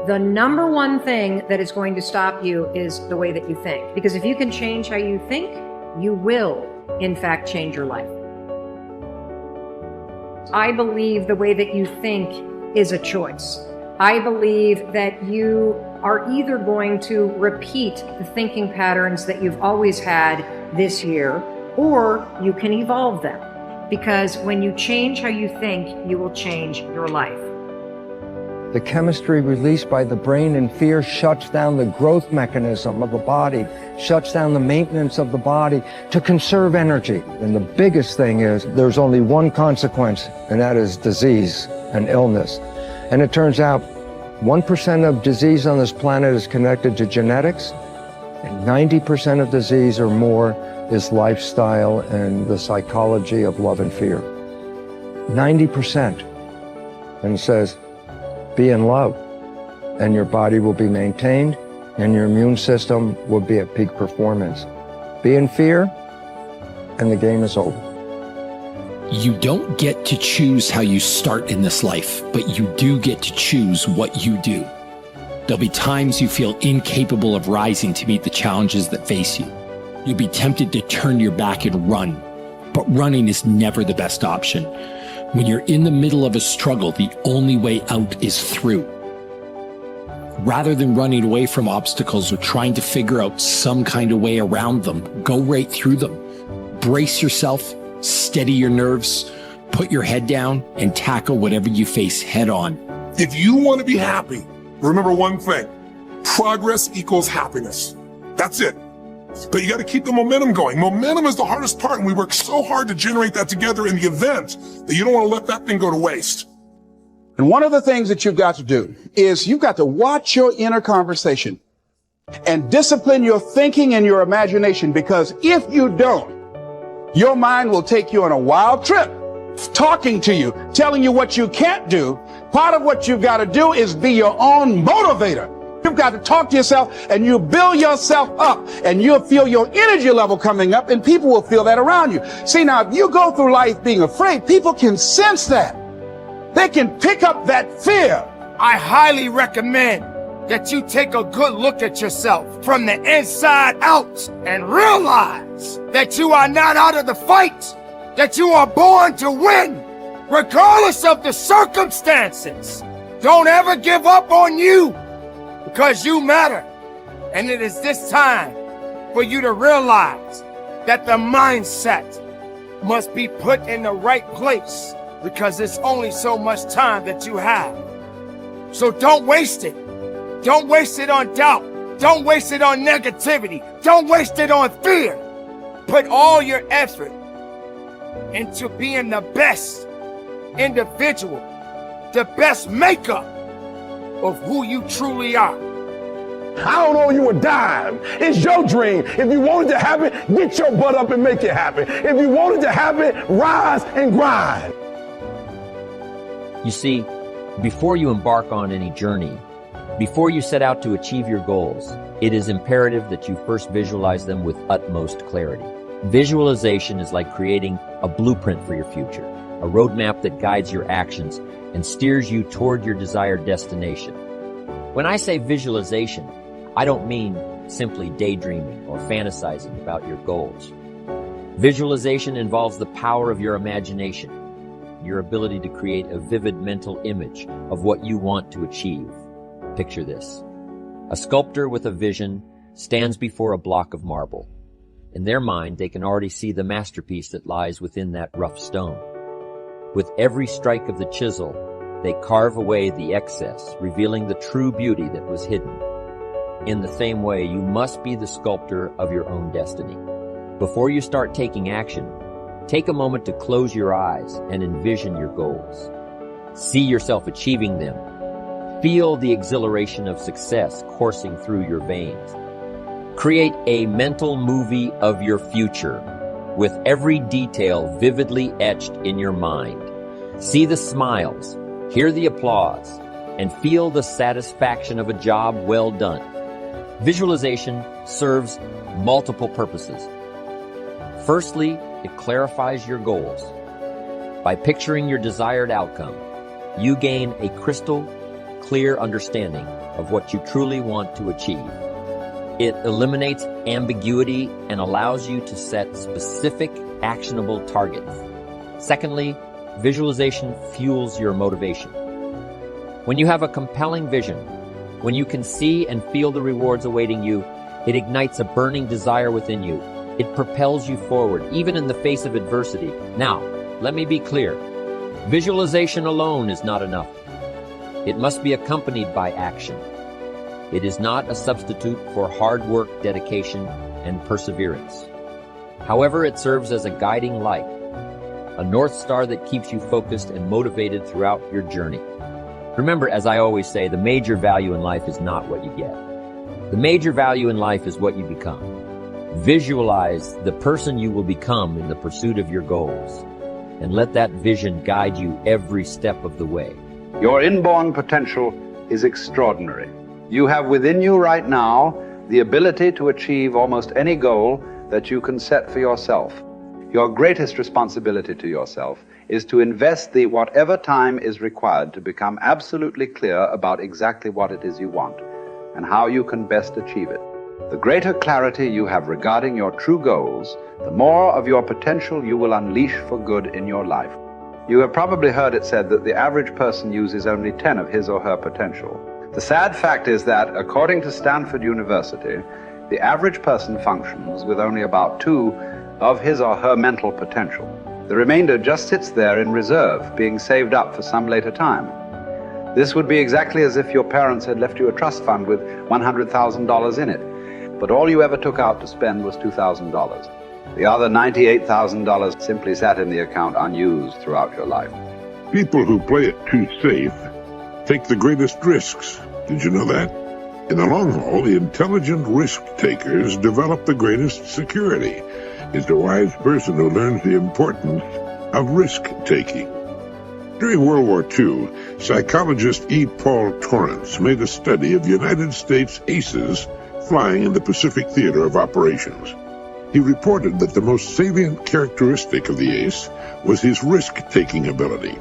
The number one thing that is going to stop you is the way that you think. Because if you can change how you think, you will, in fact, change your life. I believe the way that you think is a choice. I believe that you are either going to repeat the thinking patterns that you've always had this year, or you can evolve them. Because when you change how you think, you will change your life. The chemistry released by the brain in fear shuts down the growth mechanism of the body, shuts down the maintenance of the body to conserve energy. And the biggest thing is there's only one consequence, and that is disease and illness. And it turns out 1% of disease on this planet is connected to genetics, and 90% of disease or more is lifestyle and the psychology of love and fear. 90%. And it says, be in love, and your body will be maintained, and your immune system will be at peak performance. Be in fear, and the game is over. You don't get to choose how you start in this life, but you do get to choose what you do. There'll be times you feel incapable of rising to meet the challenges that face you. You'll be tempted to turn your back and run, but running is never the best option. When you're in the middle of a struggle, the only way out is through. Rather than running away from obstacles or trying to figure out some kind of way around them, go right through them. Brace yourself, steady your nerves, put your head down, and tackle whatever you face head on. If you want to be happy, remember one thing: progress equals happiness. That's it. But you got to keep the momentum going. Momentum is the hardest part, and we work so hard to generate that together in the event that you don't want to let that thing go to waste. And one of the things that you've got to do is you've got to watch your inner conversation and discipline your thinking and your imagination, because if you don't, your mind will take you on a wild trip, talking to you, telling you what you can't do. Part of what you've got to do is be your own motivator. You've got to talk to yourself, and you build yourself up, and you'll feel your energy level coming up, and people will feel that around you. See, now, if you go through life being afraid, people can sense that. They can pick up that fear. I highly recommend that you take a good look at yourself from the inside out and realize that you are not out of the fight, that you are born to win, regardless of the circumstances. Don't ever give up on you, because you matter. And it is this time for you to realize that the mindset must be put in the right place, because it's only so much time that you have. So don't waste it. Don't waste it on doubt. Don't waste it on negativity. Don't waste it on fear. Put all your effort into being the best individual, the best makeup of who you truly are. I don't owe you a dime. It's your dream. If you want it to happen, get your butt up and make it happen. If you want it to happen, rise and grind. You see, before you embark on any journey, before you set out to achieve your goals, it is imperative that you first visualize them with utmost clarity. Visualization is like creating a blueprint for your future, a roadmap that guides your actions and steers you toward your desired destination. When I say visualization, I don't mean simply daydreaming or fantasizing about your goals. Visualization involves the power of your imagination, your ability to create a vivid mental image of what you want to achieve. Picture this. A sculptor with a vision stands before a block of marble. In their mind, they can already see the masterpiece that lies within that rough stone. With every strike of the chisel, they carve away the excess, revealing the true beauty that was hidden. In the same way, you must be the sculptor of your own destiny. Before you start taking action, take a moment to close your eyes and envision your goals. See yourself achieving them. Feel the exhilaration of success coursing through your veins. Create a mental movie of your future, with every detail vividly etched in your mind. See the smiles, hear the applause, and feel the satisfaction of a job well done. Visualization serves multiple purposes. Firstly, it clarifies your goals. By picturing your desired outcome, you gain a crystal clear understanding of what you truly want to achieve. It eliminates ambiguity and allows you to set specific, actionable targets. Secondly, visualization fuels your motivation. When you have a compelling vision, when you can see and feel the rewards awaiting you, it ignites a burning desire within you. It propels you forward, even in the face of adversity. Now, let me be clear. Visualization alone is not enough. It must be accompanied by action. It is not a substitute for hard work, dedication, and perseverance. However, it serves as a guiding light, a North Star that keeps you focused and motivated throughout your journey. Remember, as I always say, the major value in life is not what you get. The major value in life is what you become. Visualize the person you will become in the pursuit of your goals, and let that vision guide you every step of the way. Your inborn potential is extraordinary. You have within you right now the ability to achieve almost any goal that you can set for yourself. Your greatest responsibility to yourself is to invest the whatever time is required to become absolutely clear about exactly what it is you want and how you can best achieve it. The greater clarity you have regarding your true goals, the more of your potential you will unleash for good in your life. You have probably heard it said that the average person uses only 10 of his or her potential. The sad fact is that, according to Stanford University, the average person functions with only about 2 of his or her mental potential. The remainder just sits there in reserve, being saved up for some later time. This would be exactly as if your parents had left you a trust fund with $100,000 in it, but all you ever took out to spend was $2,000. The other $98,000 simply sat in the account unused throughout your life. People who play it too safe take the greatest risks. Did you know that? In the long haul, the intelligent risk takers develop the greatest security. It's the wise person who learns the importance of risk-taking. During World War II, psychologist E. Paul Torrance made a study of United States aces flying in the Pacific Theater of Operations. He reported that the most salient characteristic of the ace was his risk-taking ability.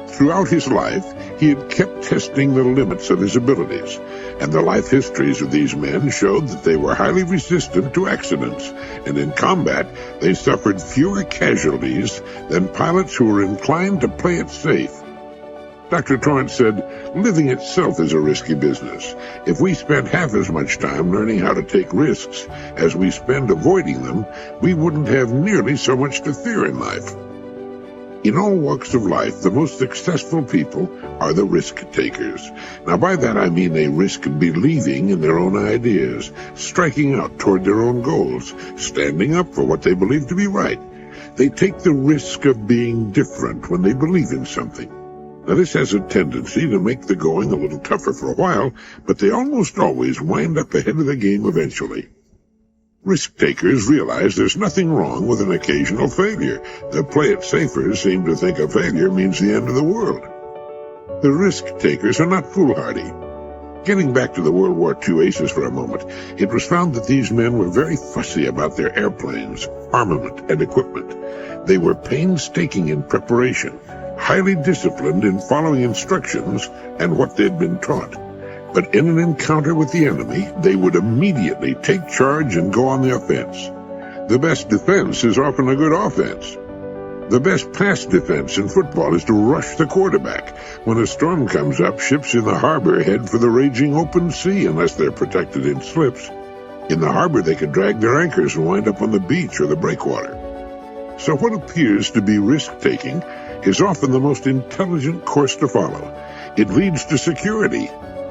Throughout his life, he had kept testing the limits of his abilities, and the life histories of these men showed that they were highly resistant to accidents, and in combat, they suffered fewer casualties than pilots who were inclined to play it safe. Dr. Torrance said, living itself is a risky business. If we spent half as much time learning how to take risks as we spend avoiding them, we wouldn't have nearly so much to fear in life. In all walks of life, the most successful people are the risk takers. Now, by that I mean they risk believing in their own ideas, striking out toward their own goals, standing up for what they believe to be right. They take the risk of being different when they believe in something. Now, this has a tendency to make the going a little tougher for a while, but they almost always wind up ahead of the game eventually. Risk-takers realize there's nothing wrong with an occasional failure. The play-it-safers seem to think a failure means the end of the world. The risk-takers are not foolhardy. Getting back to the World War II aces for a moment, it was found that these men were very fussy about their airplanes, armament, and equipment. They were painstaking in preparation, highly disciplined in following instructions and what they'd been taught. But in an encounter with the enemy, they would immediately take charge and go on the offense. The best defense is often a good offense. The best pass defense in football is to rush the quarterback. When a storm comes up, ships in the harbor head for the raging open sea unless they're protected in slips. In the harbor, they could drag their anchors and wind up on the beach or the breakwater. So what appears to be risk-taking is often the most intelligent course to follow. It leads to security,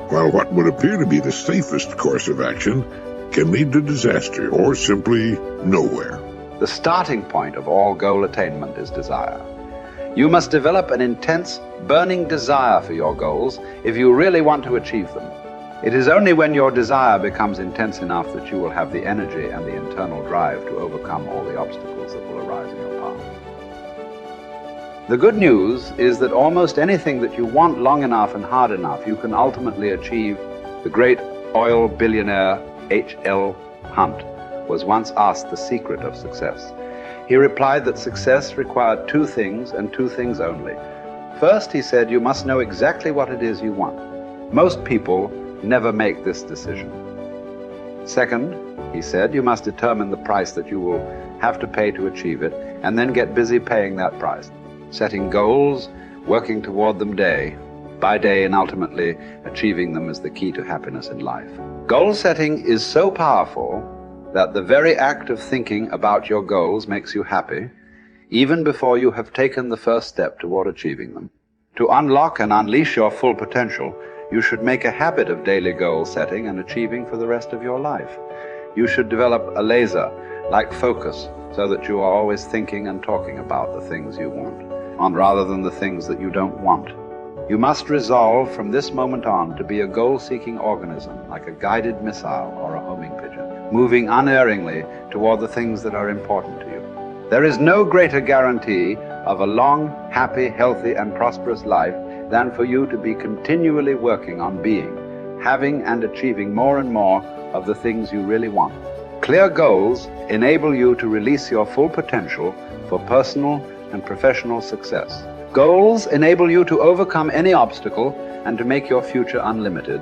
while what would appear to be the safest course of action can lead to disaster or simply nowhere. The starting point of all goal attainment is desire. You must develop an intense, burning desire for your goals if you really want to achieve them. It is only when your desire becomes intense enough that you will have the energy and the internal drive to overcome all the obstacles that will arise in your path. The good news is that almost anything that you want long enough and hard enough, you can ultimately achieve. The great oil billionaire H.L. Hunt was once asked the secret of success. He replied that success required 2 things and 2 things only. First, he said, you must know exactly what it is you want. Most people never make this decision. Second, he said, you must determine the price that you will have to pay to achieve it, and then get busy paying that price, setting goals, working toward them day by day, and ultimately achieving them is the key to happiness in life. Goal setting is so powerful that the very act of thinking about your goals makes you happy, even before you have taken the first step toward achieving them. To unlock and unleash your full potential, you should make a habit of daily goal setting and achieving for the rest of your life. You should develop a laser-like focus so that you are always thinking and talking about the things you want, rather than the things that you don't want. You must resolve from this moment on to be a goal-seeking organism, like a guided missile or a homing pigeon, moving unerringly toward the things that are important to you. There is no greater guarantee of a long, happy, healthy, and prosperous life than for you to be continually working on being, having and achieving more and more of the things you really want. Clear goals enable you to release your full potential for personal and professional success. Goals enable you to overcome any obstacle and to make your future unlimited.